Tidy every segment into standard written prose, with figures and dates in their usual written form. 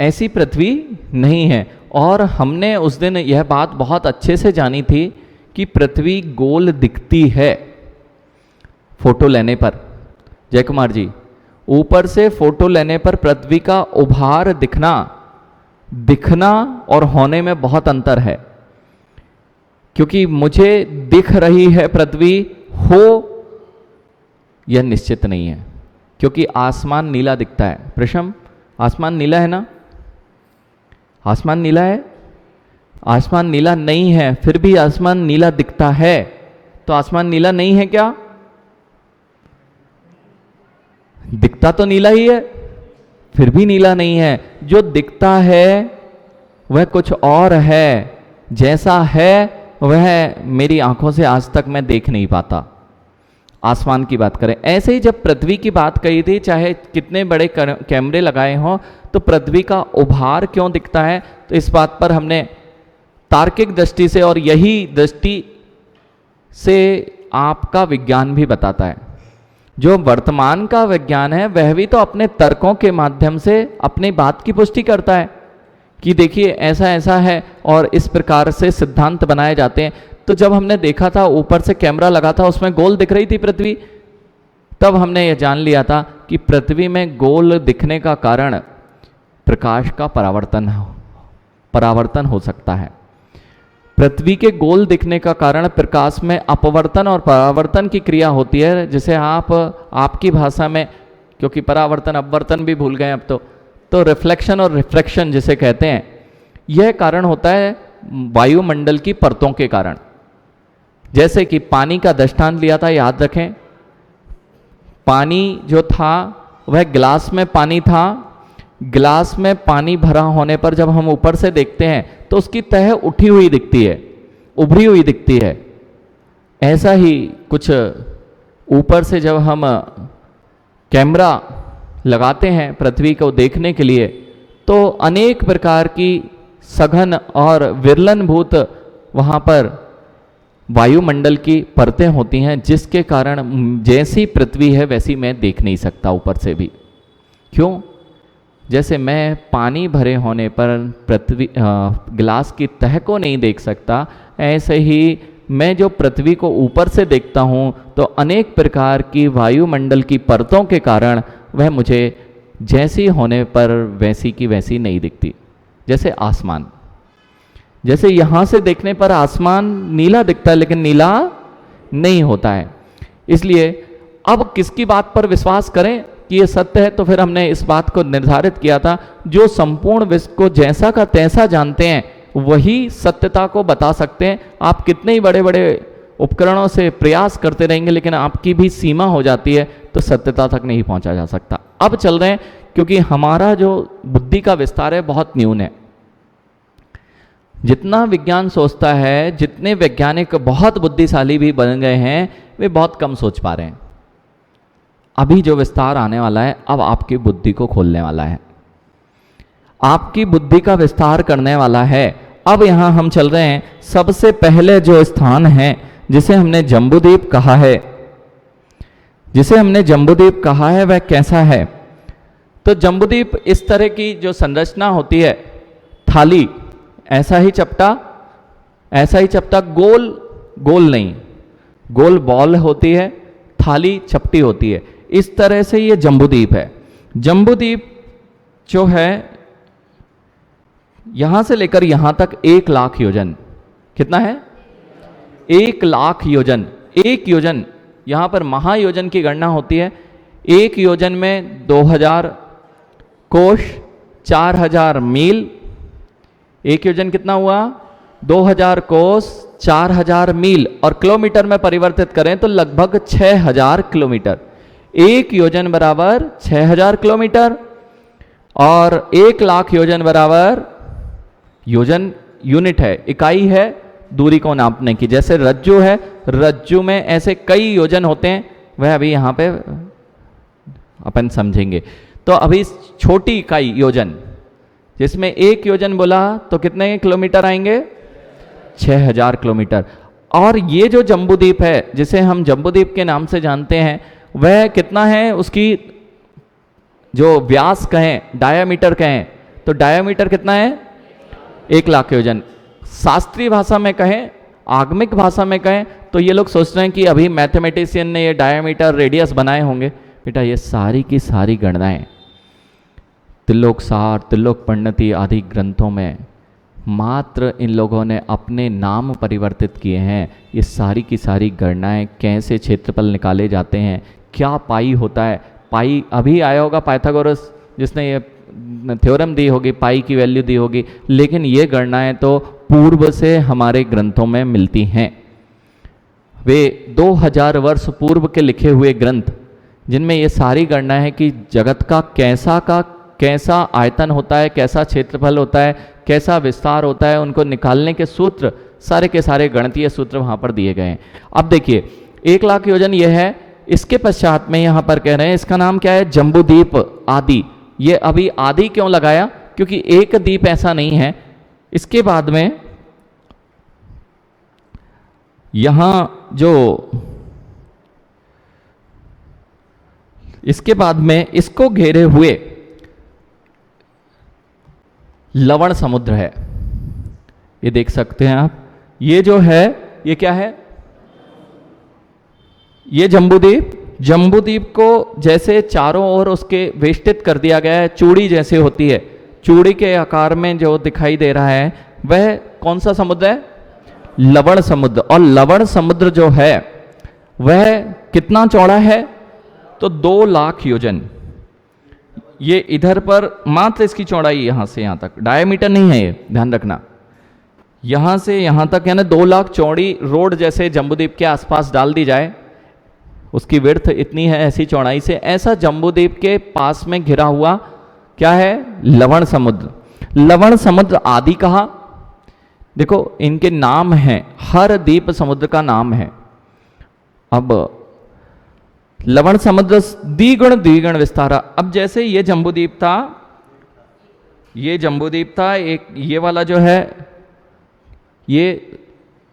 ऐसी पृथ्वी नहीं है। और हमने उस दिन यह बात बहुत अच्छे से जानी थी कि पृथ्वी गोल दिखती है फोटो लेने पर। जय कुमार जी, ऊपर से फोटो लेने पर पृथ्वी का उभार दिखना और होने में बहुत अंतर है, क्योंकि मुझे दिख रही है पृथ्वी, हो यह निश्चित नहीं है, क्योंकि आसमान नीला दिखता है। प्रशम, आसमान नीला है ना? आसमान नीला है? आसमान नीला नहीं है, फिर भी आसमान नीला दिखता है, तो आसमान नीला नहीं है क्या? दिखता तो नीला ही है, फिर भी नीला नहीं है। जो दिखता है वह कुछ और है, जैसा है वह मेरी आंखों से आज तक मैं देख नहीं पाता। आसमान की बात करें, ऐसे ही जब पृथ्वी की बात कही थी, चाहे कितने बड़े कैमरे लगाए हों, तो पृथ्वी का उभार क्यों दिखता है, तो इस बात पर हमने तार्किक दृष्टि से, और यही दृष्टि से आपका विज्ञान भी बताता है, जो वर्तमान का विज्ञान है वह भी तो अपने तर्कों के माध्यम से अपनी बात की पुष्टि करता है कि देखिए ऐसा ऐसा है और इस प्रकार से सिद्धांत बनाए जाते हैं। तो जब हमने देखा था ऊपर से कैमरा लगा था, उसमें गोल दिख रही थी पृथ्वी, तब हमने यह जान लिया था कि पृथ्वी में गोल दिखने का कारण प्रकाश का परावर्तन हो सकता है। पृथ्वी के गोल दिखने का कारण प्रकाश में अपवर्तन और परावर्तन की क्रिया होती है, जिसे आपकी भाषा में, क्योंकि परावर्तन अपवर्तन भी भूल गए अब तो रिफ्लेक्शन और रिफ्रैक्शन जिसे कहते हैं, यह कारण होता है वायुमंडल की परतों के कारण। जैसे कि पानी का दृष्टांत लिया था, याद रखें, पानी जो था वह गिलास में पानी था, गिलास में पानी भरा होने पर जब हम ऊपर से देखते हैं तो उसकी तह उठी हुई दिखती है, उभरी हुई दिखती है। ऐसा ही कुछ ऊपर से जब हम कैमरा लगाते हैं पृथ्वी को देखने के लिए, तो अनेक प्रकार की सघन और विरलनभूत वहाँ पर वायुमंडल की परतें होती हैं, जिसके कारण जैसी पृथ्वी है वैसी मैं देख नहीं सकता ऊपर से भी। क्यों? जैसे मैं पानी भरे होने पर पृथ्वी गिलास की तह को नहीं देख सकता, ऐसे ही मैं जो पृथ्वी को ऊपर से देखता हूँ तो अनेक प्रकार की वायुमंडल की परतों के कारण वह मुझे जैसी होने पर वैसी की वैसी नहीं दिखती। जैसे आसमान, जैसे यहाँ से देखने पर आसमान नीला दिखता है लेकिन नीला नहीं होता है। इसलिए अब किसकी बात पर विश्वास करें कि ये सत्य है, तो फिर हमने इस बात को निर्धारित किया था, जो संपूर्ण विश्व को जैसा का तैसा जानते हैं वही सत्यता को बता सकते हैं। आप कितने ही बड़े बड़े उपकरणों से प्रयास करते रहेंगे, लेकिन आपकी भी सीमा हो जाती है, तो सत्यता तक नहीं पहुंचा जा सकता। अब चल रहे हैं, क्योंकि हमारा जो बुद्धि का विस्तार है बहुत न्यून है। जितना विज्ञान सोचता है, जितने वैज्ञानिक बहुत बुद्धिशाली भी बन गए हैं, वे बहुत कम सोच पा रहे हैं। अभी जो विस्तार आने वाला है, अब आपकी बुद्धि को खोलने वाला है, आपकी बुद्धि का विस्तार करने वाला है। अब यहां हम चल रहे हैं, सबसे पहले जो स्थान है जिसे हमने जम्बूद्वीप कहा है, वह कैसा है? तो जम्बूद्वीप इस तरह की जो संरचना होती है, थाली, ऐसा ही चपटा, गोल नहीं, गोल बॉल होती है, थाली चपटी होती है, इस तरह से ये जम्बूद्वीप है। जम्बूद्वीप जो है यहां से लेकर यहां तक 1 लाख योजन, कितना है? 1 लाख योजन। 1 योजन, यहां पर महायोजन की गणना होती है। 1 योजन में 2000 कोश, 4000 मील। 1 योजन कितना हुआ? 2000 कोस, 4000 मील, और किलोमीटर में परिवर्तित करें तो लगभग 6000 किलोमीटर। 1 योजन बराबर 6000 किलोमीटर, और 1 लाख योजन बराबर, योजन यूनिट है, इकाई है दूरी को नापने की। जैसे रज्जु है, रज्जु में ऐसे कई योजन होते हैं, वह अभी यहाँ पे अपन समझेंगे। तो अभी छोटी इकाई योजन, जिसमें 1 योजन बोला तो कितने किलोमीटर आएंगे? 6000 किलोमीटर। और ये जो जम्बूद्वीप है, जिसे हम जम्बूद्वीप के नाम से जानते हैं, वह कितना है? उसकी जो व्यास कहें, डायामीटर कहें, तो तो डायमीटर कितना है? 1 लाख योजन। शास्त्रीय भाषा में कहें, आगमिक भाषा में कहें तो ये लोग सोच रहे हैं कि अभी मैथमेटिशियन ने ये डायमीटर रेडियस बनाए होंगे। बेटा ये सारी की सारी गणनाएं त्रिलोकसार, त्रिलोक परिणति आदि ग्रंथों में मात्र इन लोगों ने अपने नाम परिवर्तित किए हैं। ये सारी की सारी गणनाएं, कैसे क्षेत्रफल निकाले जाते हैं, क्या पाई होता है, पाई अभी आया होगा पाइथागोरस जिसने ये थ्योरम दी होगी, पाई की वैल्यू दी होगी, लेकिन ये गणनाएं तो पूर्व से हमारे ग्रंथों में मिलती हैं। वे 2000 वर्ष पूर्व के लिखे हुए ग्रंथ जिनमें ये सारी गणनाएं हैं कि जगत का कैसा आयतन होता है, कैसा क्षेत्रफल होता है, कैसा विस्तार होता है, उनको निकालने के सूत्र, सारे के सारे गणितीय सूत्र वहाँ पर दिए गए हैं। अब देखिए 1 लाख योजन ये है। इसके पश्चात में यहाँ पर कह रहे हैं इसका नाम क्या है? जम्बूद्वीप आदि। ये अभी आदि क्यों लगाया? क्योंकि एक द्वीप ऐसा नहीं है। इसके बाद में यहाँ जो इसके बाद में इसको घेरे हुए लवण समुद्र है, ये देख सकते हैं आप। ये जो है ये क्या है? ये जम्बूद्वीप। जम्बूद्वीप को जैसे चारों ओर उसके वेष्टित कर दिया गया है, चूड़ी जैसे होती है, चूड़ी के आकार में जो दिखाई दे रहा है वह कौन सा समुद्र है? लवण समुद्र। और लवण समुद्र जो है वह कितना चौड़ा है? तो 2 लाख योजन। ये इधर पर मात्र इसकी चौड़ाई यहां से यहां तक, डायमीटर नहीं है, ये ध्यान रखना। यहां से यहां तक यानी 2 लाख चौड़ी रोड जैसे जम्बूद्वीप के आसपास डाल दी जाए, उसकी विड्थ इतनी है ऐसी चौड़ाई से, ऐसा जम्बूद्वीप के पास में घिरा हुआ क्या है? लवण समुद्र। लवण समुद्र आदि कहा। देखो इनके नाम हैं, हर द्वीप समुद्र का नाम है। अब लवण समुद्र द्विगुण विस्तारा। अब जैसे ये जम्बूद्वीप था, ये जम्बूद्वीप था, एक ये वाला जो है ये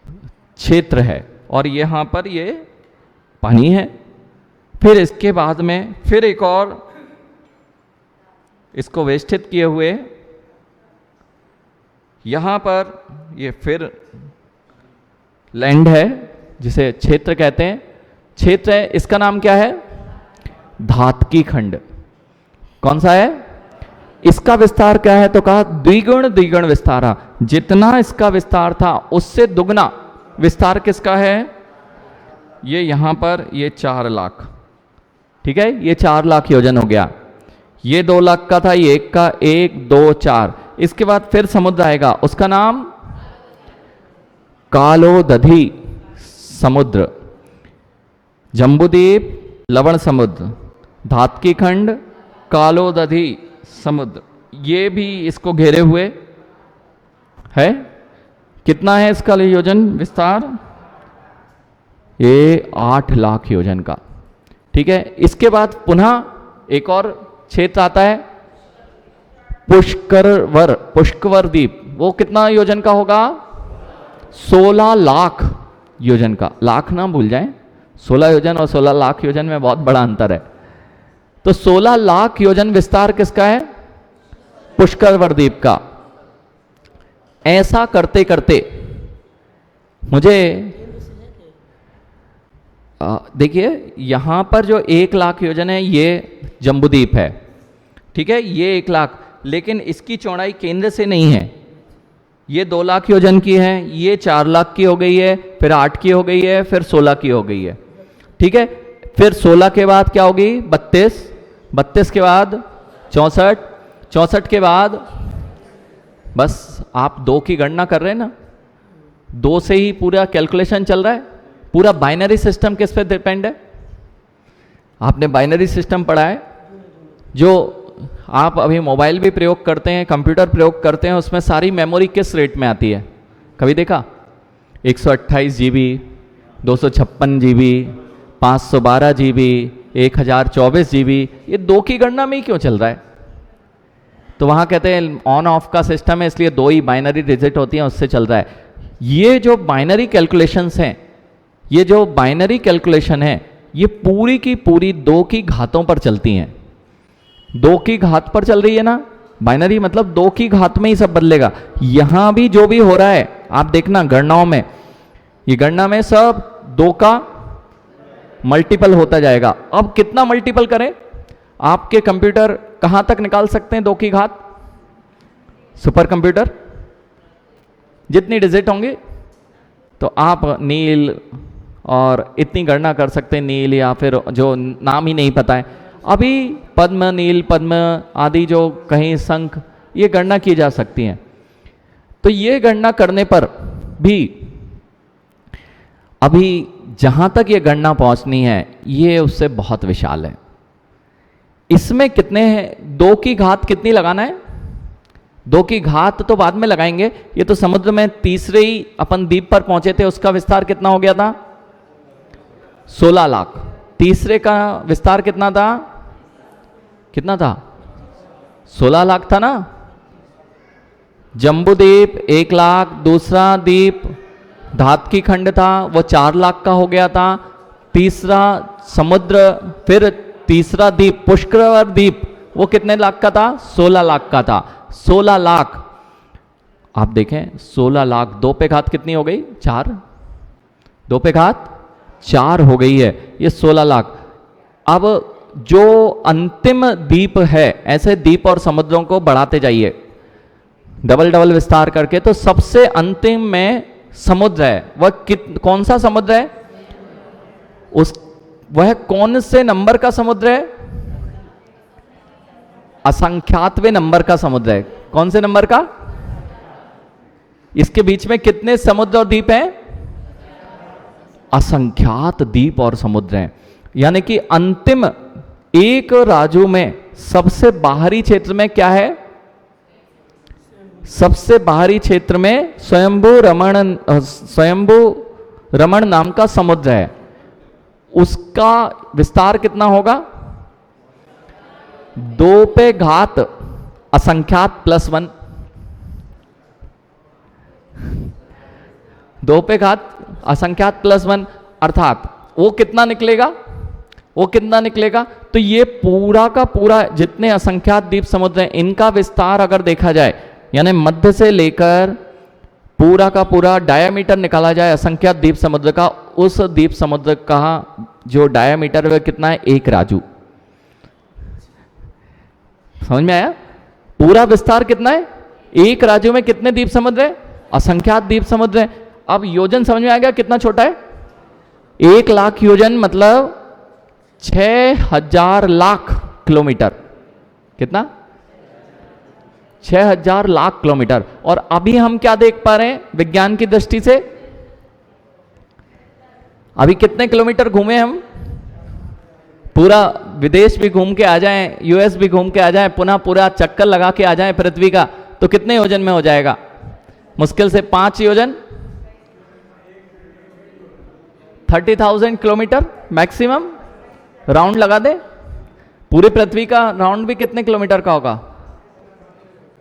क्षेत्र है और यहां पर ये पानी है। फिर इसके बाद में फिर एक और इसको वेष्टित किए हुए यहां पर ये फिर लैंड है जिसे क्षेत्र कहते हैं। क्षेत्र है, इसका नाम क्या है? धातकी खंड। कौन सा है? इसका विस्तार क्या है? तो कहा द्विगुण विस्तारा। जितना इसका विस्तार था उससे दुगना विस्तार किसका है? ये यहां पर ये 4 लाख, ठीक है, ये 4 लाख योजन हो गया। ये 2 लाख का था, ये 1 का, 1 2 4। इसके बाद फिर समुद्र आएगा, उसका नाम कालोदधी समुद्र। जम्बूद्वीप, लवण समुद्र, धातकी खंड, कालोदधी समुद्र, ये भी इसको घेरे हुए है। कितना है इसका योजन विस्तार? ये 8 लाख योजन का, ठीक है। इसके बाद पुनः एक और क्षेत्र आता है पुष्कर द्वीप। वो कितना योजन का होगा? 16 लाख योजन का। लाख ना भूल जाएं, 16 योजन और 16 लाख योजन में बहुत बड़ा अंतर है। तो 16 लाख योजन विस्तार किसका है? पुष्कर द्वीप का। ऐसा करते करते मुझे देखिए यहां पर जो 1 लाख योजन है ये जम्बूद्वीप है, ठीक है, ये 1 लाख, लेकिन इसकी चौड़ाई केंद्र से नहीं है। ये 2 लाख योजन की है, ये 4 लाख की हो गई है, फिर 8 की हो गई है, फिर 16 की हो गई है, ठीक है। फिर 16 के बाद क्या होगी? 32, 32 के बाद 64, 64 के बाद बस आप 2 की गणना कर रहे हैं ना, 2 से ही पूरा कैलकुलेशन चल रहा है। पूरा बाइनरी सिस्टम किस पे डिपेंड है? आपने बाइनरी सिस्टम पढ़ा है, जो आप अभी मोबाइल भी प्रयोग करते हैं, कंप्यूटर प्रयोग करते हैं, उसमें सारी मेमोरी किस रेट में आती है? कभी देखा? 128 GB, 256 GB, 512 GB, 1024 GB, ये 2 की गणना में ही क्यों चल रहा है? तो वहाँ कहते हैं ऑन ऑफ का सिस्टम है, इसलिए 2 ही बाइनरी डिजिट होती हैं, उससे चल रहा है। ये जो बाइनरी कैलकुलेशंस हैं, ये जो बाइनरी कैलकुलेशन है, ये पूरी की पूरी 2 की घातों पर चलती हैं। 2 की घात पर चल रही है ना, बाइनरी मतलब 2 की घात में ही सब बदलेगा। यहां भी जो भी हो रहा है आप देखना गणनाओं में, ये गणना में सब 2 का मल्टीपल होता जाएगा। अब कितना मल्टीपल करें? आपके कंप्यूटर कहां तक निकाल सकते हैं 2 की घात? सुपर कंप्यूटर जितनी डिजिट होंगे तो आप नील और इतनी गणना कर सकते हैं, नील या फिर जो नाम ही नहीं पता है अभी, पद्म, नील, पद्म आदि जो कहीं शंख, ये गणना की जा सकती हैं। तो ये गणना करने पर भी अभी जहां तक ये गणना पहुंचनी है ये उससे बहुत विशाल है। इसमें कितने हैं? 2 की घात कितनी लगाना है? 2 की घात तो बाद में लगाएंगे। ये तो समुद्र में तीसरे ही अपन द्वीप पर पहुंचे थे, उसका विस्तार कितना हो गया था? 16 लाख। तीसरे का विस्तार कितना था? कितना था? 16 लाख था ना। जम्बू द्वीप 1 लाख, दूसरा द्वीप धातकी खंड था वो 4 लाख का हो गया था, तीसरा समुद्र, फिर तीसरा द्वीप पुष्कर द्वीप वो कितने लाख का था? 16 लाख का था। 16 लाख आप देखें, 16 लाख 2 पे घात कितनी हो गई? 4। 2 पे घात 4 हो गई है ये 16 लाख। अब जो अंतिम द्वीप है, ऐसे द्वीप और समुद्रों को बढ़ाते जाइए डबल डबल विस्तार करके, तो सबसे अंतिम में समुद्र है। वह कौन सा समुद्र है? वह कौन से नंबर का समुद्र है? असंख्यातवें नंबर का समुद्र है। कौन से नंबर का? इसके बीच में कितने समुद्र और द्वीप हैं? असंख्यात द्वीप और समुद्र हैं। यानी कि अंतिम एक राज्य में सबसे बाहरी क्षेत्र में क्या है? सबसे बाहरी क्षेत्र में स्वयंभू रमण नाम का समुद्र है। उसका विस्तार कितना होगा? 2 पे घात असंख्यात +1। 2 पे घात असंख्यात +1 अर्थात वो कितना निकलेगा? वो कितना निकलेगा? तो ये पूरा का पूरा जितने असंख्यात द्वीप समुद्र हैं इनका विस्तार अगर देखा जाए, यानी मध्य से लेकर पूरा का पूरा डायामीटर निकाला जाए असंख्यात द्वीप समुद्र का, उस द्वीप समुद्र का जो डायामीटर है कितना है? 1 राजू। समझ में आया? पूरा विस्तार कितना है? 1 राजू में कितने द्वीप समुद्र है? असंख्यात द्वीप समुद्र है। अब योजन समझ में आ गया कितना छोटा है? 1 लाख योजन मतलब 6000 लाख किलोमीटर। कितना? 6000 लाख किलोमीटर। और अभी हम क्या देख पा रहे हैं विज्ञान की दृष्टि से? अभी कितने किलोमीटर घूमे हम? पूरा विदेश भी घूम के आ जाएं, यूएस भी घूम के आ जाएं, पुनः पूरा चक्कर लगा के आ जाएं पृथ्वी का, तो कितने योजन में हो जाएगा? मुश्किल से 5 योजन, 30,000 किलोमीटर मैक्सिमम राउंड लगा दे। पूरी पृथ्वी का राउंड भी कितने किलोमीटर का होगा?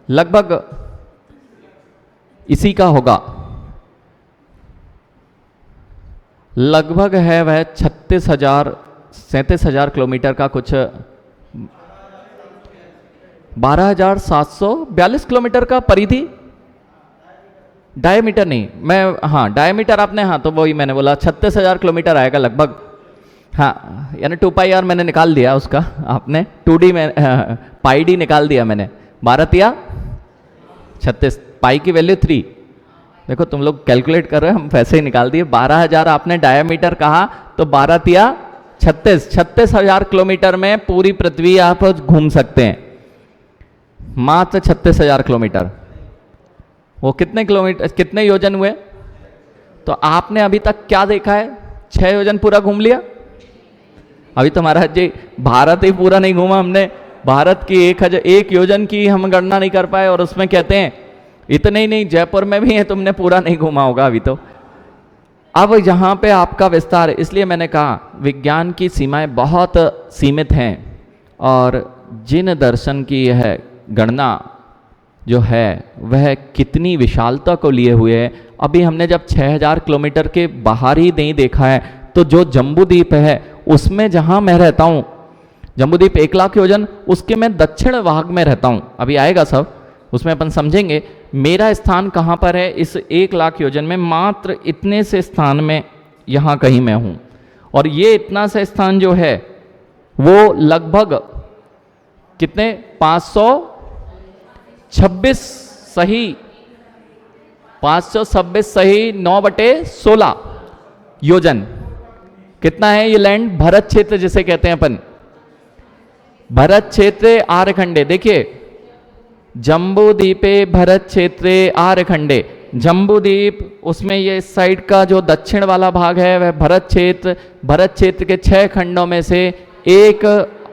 लगभग इसी का होगा, लगभग है वह 37,000 किलोमीटर का, कुछ 12,742 किलोमीटर का परिधि। डायमीटर नहीं, मैं हाँ डायमीटर आपने, हाँ तो वही मैंने बोला 36,000 किलोमीटर आएगा लगभग। हाँ यानी 2πr मैंने निकाल दिया उसका, आपने 2D में πd निकाल दिया मैंने। 12 तिया 36, पाई की वैल्यू 3। देखो तुम लोग कैलकुलेट कर रहे हो, हम वैसे ही निकाल दिए। 12,000 आपने डायमीटर कहा तो 12 तिया 36,000 किलोमीटर में पूरी पृथ्वी आप घूम सकते हैं। मात्र 36,000 किलोमीटर। वो कितने किलोमीटर, कितने योजन हुए? तो आपने अभी तक क्या देखा है? 6 योजन पूरा घूम लिया। अभी तो महाराज जी भारत ही पूरा नहीं घूमा हमने। भारत की 1 योजन की हम गणना नहीं कर पाए, और उसमें कहते हैं इतने ही नहीं, जयपुर में भी है, तुमने पूरा नहीं घूमा होगा अभी तो। अब यहाँ पे आपका विस्तार, इसलिए मैंने कहा विज्ञान की सीमाएं बहुत सीमित हैं, और जिन दर्शन की यह गणना जो है वह कितनी विशालता को लिए हुए है। अभी हमने जब 6000 किलोमीटर के बाहर ही नहीं देखा है, तो जो जम्बू द्वीप है उसमें जहाँ मैं रहता हूँ जम्बूद्वीप 1,00,000 योजन, उसके मैं दक्षिण भाग में रहता हूं, अभी आएगा सब, उसमें अपन समझेंगे मेरा स्थान कहां पर है। इस 1,00,000 योजन में मात्र इतने से स्थान में यहां कहीं मैं हूं, और ये इतना सा स्थान जो है वो लगभग कितने 526 सही 526 सही 9/16 योजन कितना है ये लैंड, भरत क्षेत्र जिसे कहते हैं अपन, भरत क्षेत्र आर्यखंडे। देखिए जम्बूद्वीपे भरत क्षेत्र आर्यखंडे, जम्बूद्वीप उसमें ये इस साइड का जो दक्षिण वाला भाग है वह भरत क्षेत्र के 6 खंडों में से एक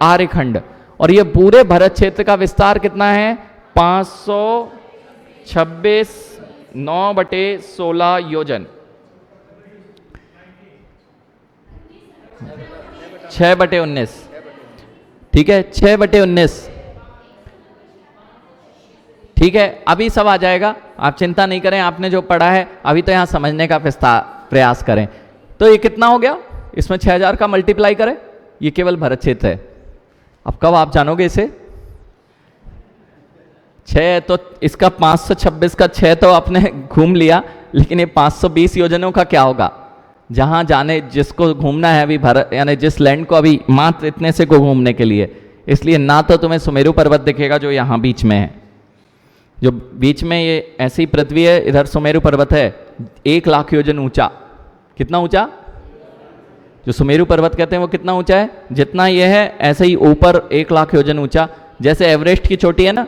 आर्यखंड, और ये पूरे भरत क्षेत्र का विस्तार कितना है 526 9/16 योजन, 6/19, ठीक है 6/19, ठीक है। अभी सब आ जाएगा, आप चिंता नहीं करें, आपने जो पढ़ा है अभी तो यहां समझने का प्रयास करें। तो ये कितना हो गया, इसमें 6000 का मल्टीप्लाई करें, ये केवल भरत क्षेत्र है। अब कब आप जानोगे इसे, 6 तो इसका 526 का 6 तो आपने घूम लिया, लेकिन ये 520 योजनों का क्या होगा, जहां जाने जिसको घूमना है अभी भरत, यानी जिस लैंड को अभी मात्र इतने से को घूमने के लिए, इसलिए ना तो तुम्हें सुमेरु पर्वत दिखेगा जो यहां बीच में है, जो बीच में ये ऐसी पृथ्वी है, इधर सुमेरु पर्वत है 1,00,000 योजन ऊंचा। कितना ऊंचा, जो सुमेरु पर्वत कहते हैं वो कितना ऊंचा है, जितना ये है ऐसे ही ऊपर 1,00,000 योजन ऊंचा। जैसे एवरेस्ट की चोटी है ना,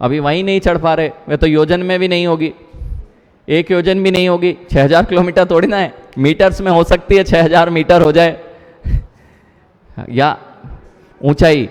अभी वहीं नहीं चढ़ पा रहे, वे तो योजन में भी नहीं होगी, 1 योजन भी नहीं होगी, 6000 किलोमीटर थोड़ी ना है, मीटर्स में हो सकती है 6000 मीटर हो जाए या ऊंचाई।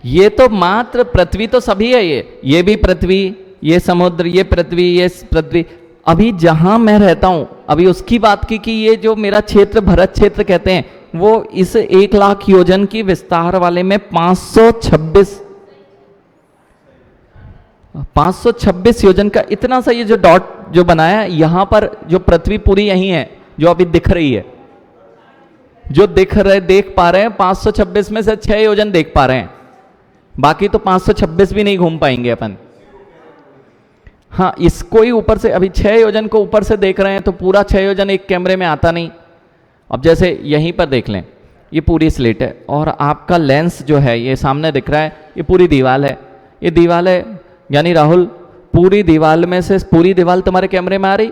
ये तो मात्र पृथ्वी तो सभी है, ये भी पृथ्वी, ये समुद्र, ये पृथ्वी। अभी जहां मैं रहता हूं, अभी उसकी बात की कि ये जो मेरा क्षेत्र भरत क्षेत्र कहते हैं, वो इस 1,00,000 योजन की विस्तार वाले में 526 योजन का इतना सा ये जो डॉट जो बनाया है, यहां पर जो पृथ्वी पूरी यही है जो अभी दिख रही है, जो देख पा रहे हैं 526 में से 6 योजन देख पा रहे हैं, बाकी तो 526 भी नहीं घूम पाएंगे अपन। हाँ, इसको ही ऊपर से अभी 6 योजन को ऊपर से देख रहे हैं, तो पूरा 6 योजन एक कैमरे में आता नहीं। अब जैसे यहीं पर देख लें, ये पूरी स्लेट है और आपका लेंस जो है ये सामने दिख रहा है, ये पूरी दीवार है, ये दीवार है, यानी राहुल पूरी दीवार में से पूरी दीवार तुम्हारे कैमरे में आ रही।